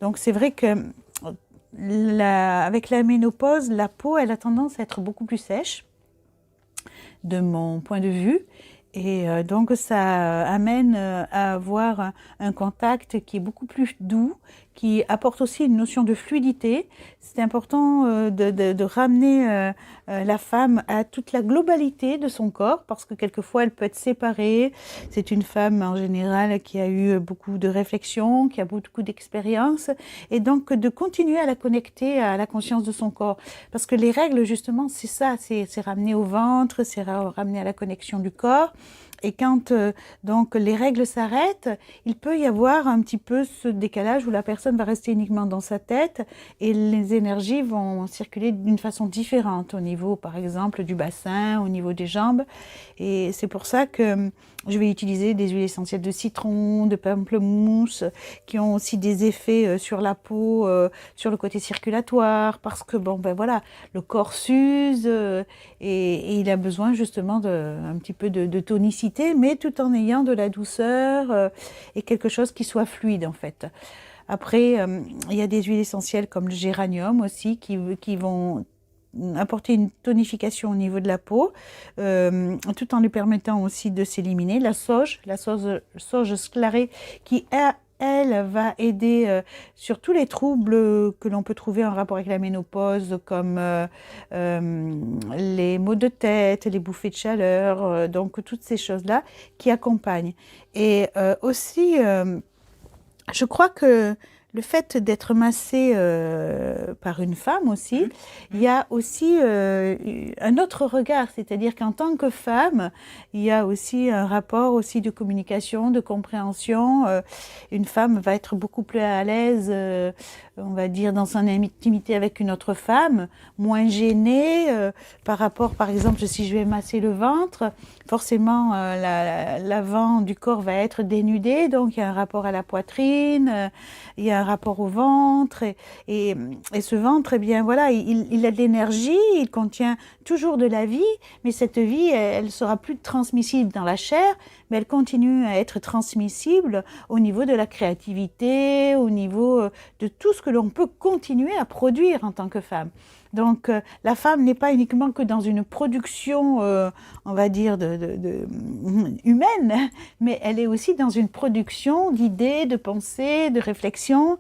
Donc c'est vrai que avec la ménopause, la peau, elle a tendance à être beaucoup plus sèche, de mon point de vue. Et donc ça amène à avoir un contact qui est beaucoup plus doux, qui apporte aussi une notion de fluidité. C'est important de ramener la femme à toute la globalité de son corps, parce que quelquefois elle peut être séparée. C'est une femme en général qui a eu beaucoup de réflexion, qui a beaucoup d'expérience, et donc de continuer à la connecter à la conscience de son corps. Parce que les règles, justement, c'est ça, c'est ramener au ventre, c'est ramener à la connexion du corps. Et quand donc les règles s'arrêtent, il peut y avoir un petit peu ce décalage où la personne va rester uniquement dans sa tête et les énergies vont circuler d'une façon différente au niveau, par exemple, du bassin, au niveau des jambes. Et c'est pour ça que je vais utiliser des huiles essentielles de citron, de pamplemousse, qui ont aussi des effets sur la peau, sur le côté circulatoire, parce que bon, ben voilà, le corps s'use et il a besoin justement un petit peu de tonicité, mais tout en ayant de la douceur et quelque chose qui soit fluide en fait. Après, il y a des huiles essentielles comme le géranium aussi qui vont apporter une tonification au niveau de la peau, tout en lui permettant aussi de s'éliminer. La sauge sclarée qui elle va aider sur tous les troubles que l'on peut trouver en rapport avec la ménopause, comme les maux de tête, les bouffées de chaleur, donc toutes ces choses-là qui accompagnent. Et aussi, je crois que le fait d'être massé par une femme aussi, il y a aussi un autre regard, c'est-à-dire qu'en tant que femme, il y a aussi un rapport aussi de communication, de compréhension. Une femme va être beaucoup plus à l'aise, on va dire, dans son intimité avec une autre femme, moins gênée par rapport, par exemple, si je vais masser le ventre, forcément l'avant du corps va être dénudé, donc il y a un rapport à la poitrine, il y a un rapport au ventre, et ce ventre, eh bien voilà, il a de l'énergie, il contient toujours de la vie, mais cette vie, elle sera plus transmissible dans la chair, mais elle continue à être transmissible au niveau de la créativité, au niveau de tout ce que l'on peut continuer à produire en tant que femme. Donc la femme n'est pas uniquement que dans une production, on va dire, humaine, mais elle est aussi dans une production d'idées, de pensées, de réflexions.